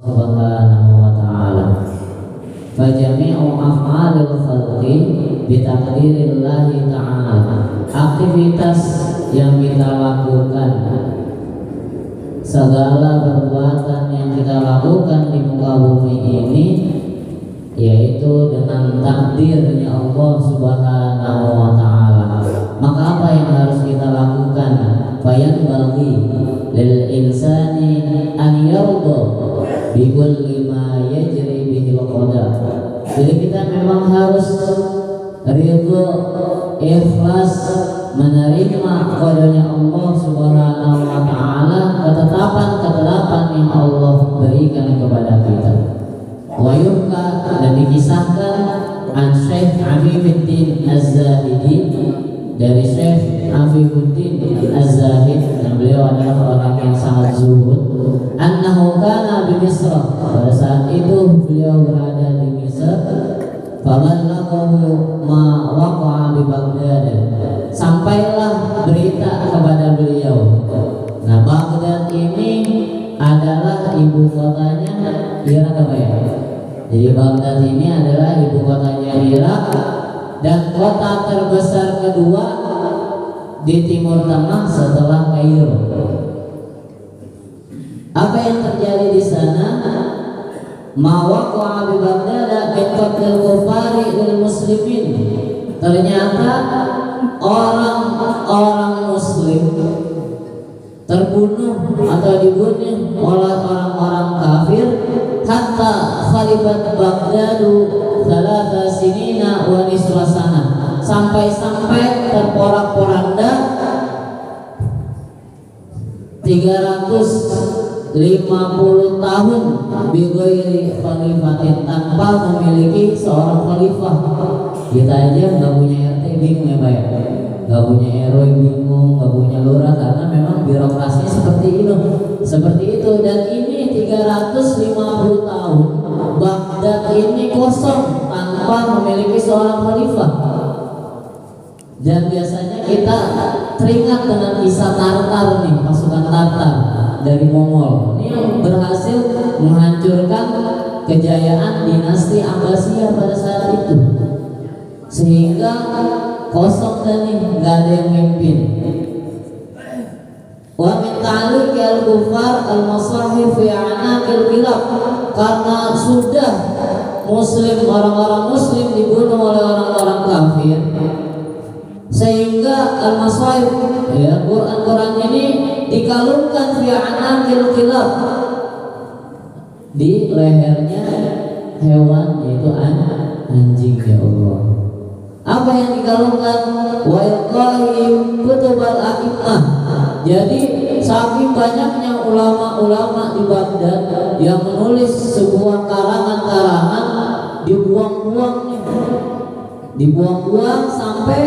Subhanahu wa ta'ala. Fajami'u af'alil khalqi bitaqdirillahi ta'ala. Aktivitas yang kita lakukan, segala perbuatan yang kita lakukan di muka bumi ini, yaitu dengan takdirnya Allah Subhanahu wa ta'ala. Maka apa yang harus kita lakukan? Bayan bagi lil insani an yarda bi kulli ma yajri bihi al-qadar. Jadi kita memang harus ridho, ikhlas menerima qadarnya Allah Subhanahu wa ta'ala, ketetapan yang Allah berikan kepada kita. Wa yurka, dan dikisahkan an Syekh Afifuddin Az-Zahidi, dari Syekh Afifuddin Az-Zahid, dan beliau adalah orang yang sangat zuhud. Annahu kana bi Misr, pada saat itu beliau berada di Mesir. Fabalaghahu ma waqa'a bi Baghdad, sampailah berita kepada beliau. Nah, Baghdad ini adalah ibu kotanya Irak, apa ya? Jadi Baghdad ini adalah ibu kotanya Irak dan kota terbesar kedua di Timur Tengah setelah Kairo. Apa yang terjadi di sana? Ma waqa'a bi Baghdad min qatlil kufari lil muslimin. Ternyata orang-orang muslim terbunuh atau dibunuh oleh orang-orang kafir. Hatta khalibat Baghdadu thalatha sinina wa nisra sana, sampai terporak-poranda 350 tahun bighairi khalifatin, tanpa memiliki seorang khalifah. Kita aja nggak punya RT bingung ya Pak ya, nggak punya RW bingung, nggak punya lurah, karena memang birokrasinya seperti itu. Dan ini 350 tahun Baghdad ini kosong tanpa memiliki seorang khalifah. Dan biasanya kita teringat dengan kisah Tartar nih, pasukan Tartar dari Mongol. Ini yang berhasil menghancurkan kejayaan dinasti Abbasiyah pada saat itu, sehingga kosong dan nggak ada yang mimpin. Wa min ta'liq al-kufar al-masahif fi anaqil bilad, karena sudah orang-orang muslim dibunuh oleh orang-orang kafir, sehingga al-masahif, ya, Quran ini dikalungkan fi anaqil bilad, di lehernya hewan, yaitu anjing. Ya Allah, apa yang dikalungkan? Wa ilqahi kutubal a'immah. Jadi saking banyaknya ulama-ulama di Baghdad yang menulis sebuah karangan-karangan, dibuang-buang sampai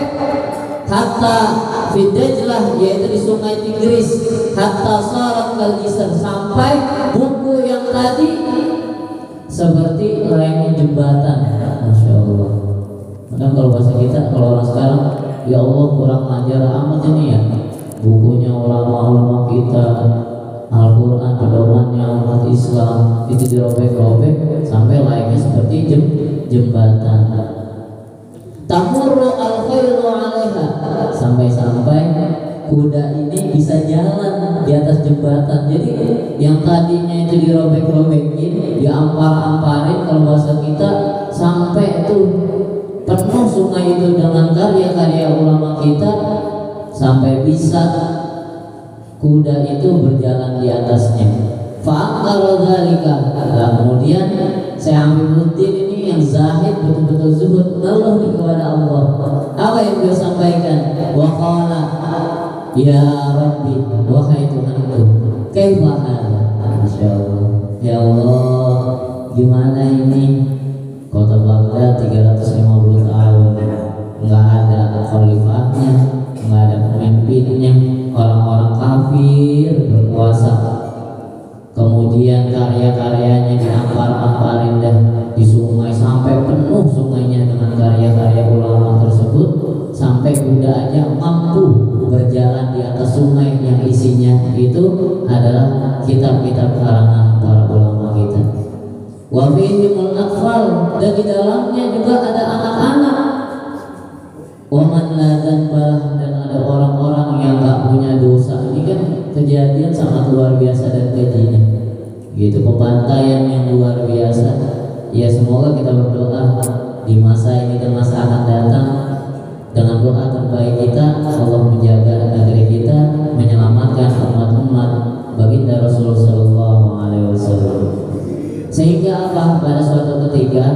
hatta Fidajlah, yaitu di sungai Tigris, hatta sarat kal-jisr, sampai buku yang tadi seperti layaknya jembatan. Masya Allah. Maka kalau bahasa kita, kalau orang sekarang, ya Allah kurang ajar amat ini ya. Bukunya ulama-ulama kita, Al-Quran, pedomannya umat Islam, itu dirobek-robek sampai layaknya seperti jembatan. Tamurru al-khairu 'alaiha, sampai kuda ini bisa jalan di atas jembatan. Jadi yang tadinya itu dirobek-robekin, diampar-amparin, kalau bahasa kita, sampai itu penuh sungai itu dengan karya-karya ulama kita, sampai bisa kuda itu berjalan di atasnya. Fa'aqara dzalika. Kemudian saya Afifuddin ini yang zahid, betul-betul zuhud, ngeluh kepada Allah. Apa yang beliau sampaikan? Wa qala, ya Rabbi, wahai Tuhanku, kaifa hadza? Masyaallah. Ya Allah, gimana ini? Kota Baghdad 350 tahun nggak ada khalifahnya, nggak ada pemimpinnya, orang-orang kafir berkuasa. Kemudian karya-karyanya diampar-amparin dah di sungai, sampai penuh sungainya dengan karya-karya ulama tersebut, sampai kuda aja mampu berjalan di atas sungai yang isinya itu adalah kitab-kitab karangan para ulama kita. fihimul atfal, dan di dalamnya juga ada anak-anak. Wa man la dzanba, dan ada orang-orang yang enggak punya dosa. Ini kan kejadian sangat luar biasa dan kejinya. Gitu, pembantaian yang luar biasa. Ya semoga kita berdoa di masa ini dan masa akan datang, dengan doa terbaik kita, Allah menjaga negeri kita, menyelamatkan umat-umat baginda Rasulullah Sallallahu Alaihi Wasallam. Sehingga apa? Pada suatu ketika,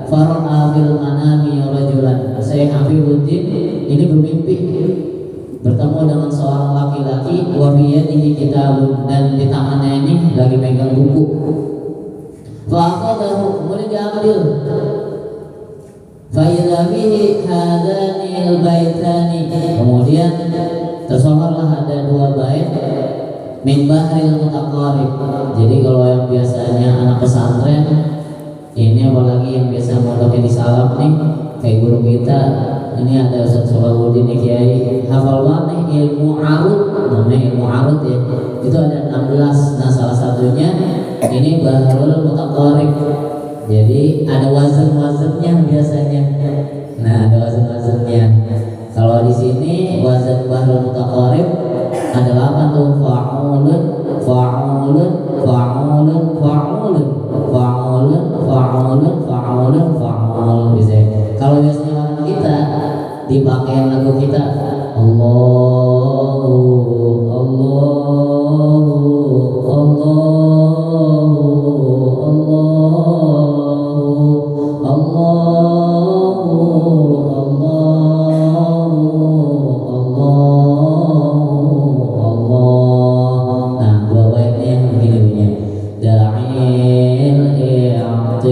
fara'a fil manami rajulan, saya Hafizuddin ini bermimpi bertemu dengan seorang laki-laki, wa fi yadihi kitabun, dan di tangannya ini lagi megang buku. Fa'aqadahu, kemudian diambil. Fa'idha bihi hadani al-baitani, kemudian tersohorlah ada dua bait min bahril mutaqarib. Jadi kalau yang biasanya anak pesantren ini, apalagi yang biasa mondoknya di Salaf nih, kayak guru kita ini ada Ustaz Salahuddin Kiai, hafal banget ilmu arud, namanya ilmu arud ya. Itu ada 16. Nah salah satunya ini bahrul mutaqarib. Jadi ada wazan-wazannya biasanya. Nah ada wazan-wazannya. Kalau di sini wazan bahrul mutaqarib ada 8 tuh, fa'ulun, fa'ulun, fa'ulun, fa'ulun, fa'ulun, fa'ulun, fa'ulun, fa'ulun. Bisa. Kalau biasanya orang kita di pakaian lagu kita, Allahu, Allahu, Allahu, Allahu, Allahu, Allahu, Allah. Nah, dua baitnya yang begini bunyinya. Da'il i'tirad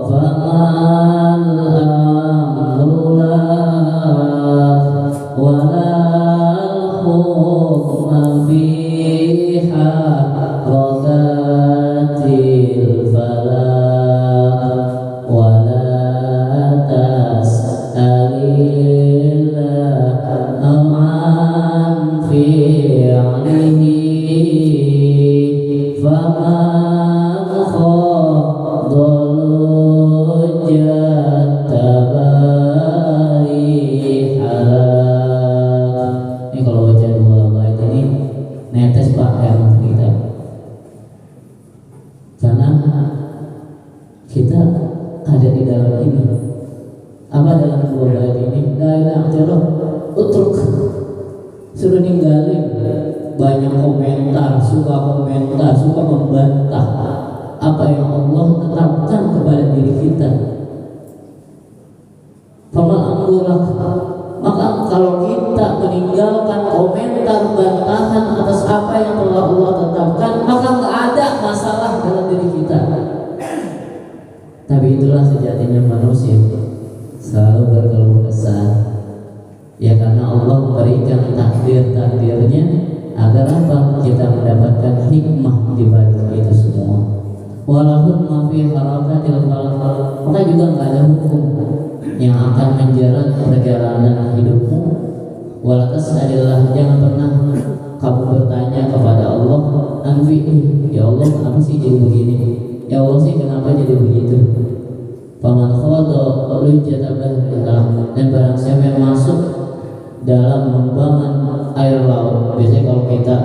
faman amru lak walal hukma fiha rakatil falak wala tas'alillah am'an fi'alihi faman khadalul jattabari halak. Ini kalau baca dua bait ini netes Pak air mata kita, karena kita ada di dalam ini. Apa dalam dua bait ini? La ilaha illallah, utruk, suruh ninggalin. Banyak komentar, suka membantah apa yang Allah tetapkan kepada diri kita. Faman amrulak, maka kalau kita meninggalkan komentar bantahan atas apa yang telah Allah tetapkan, maka nggak ada masalah dalam diri kita. Tapi itulah sejatinya manusia, selalu berkeluh kesah. Ya karena Allah memberikan takdir-takdirnya agar apa? Kita mendapatkan hikmah di balik itu semua. Walaupun mafi harakatil falak, maka juga nggak ada hukum yang akan menjerat perjalanan hidupmu. Walakas adalah jangan pernah kamu bertanya kepada Allah, anfi'i, ya Allah kenapa sih jadi begini? Ya Allah sih kenapa jadi begitu? Faman khadha lujjatabah, dan barang siapa yang masuk dalam lubangan air laut. Biasanya kalau kita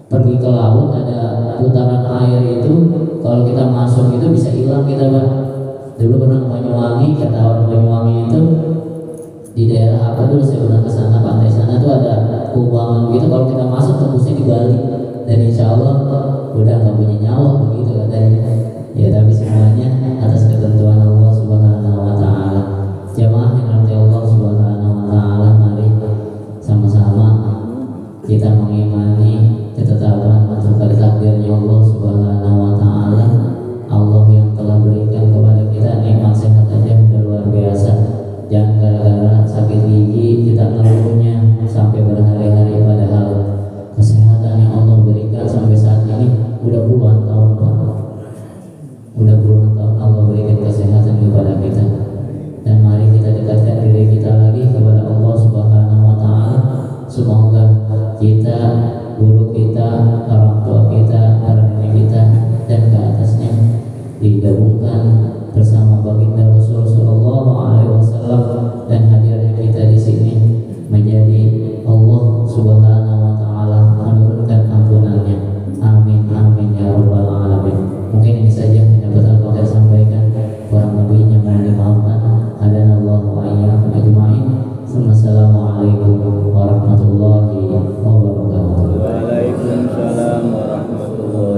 pergi ke laut ada putaran air itu, kalau kita masuk itu bisa hilang kita Pak. Dulu pernah Banyuwangi, kata orang Banyuwangi itu di daerah apa dulu, saya pernah ke sana, pantai sana tuh ada kubangan gitu, kalau kita masuk tembusnya di Bali, dan insya Allah udah nggak punya nyawa begitu katanya. Ya tapi semuanya atas ketentuan Allah Subhanahu Wa Taala. Jamaah yang nanti Allah Subhanahu Wa Taala, mari sama-sama kita mengimani ketetapan atau takdirnya Allah Subhanahu Wa Taala. Allah yang telah berikan kepada kita nikmat sehat aja udah luar biasa. Jangan gara-gara sakit gigi kita ngeluhnya sampai berhari-hari, padahal kesehatan yang Allah berikan sampai saat ini udah puluhan tahun Pak. Udah puluhan tahun Allah berikan kesehatan kepada kita. Dan mari kita dekatkan diri kita lagi kepada Allah Subhanahu Wa Taala. Semoga kita, guru kita, orang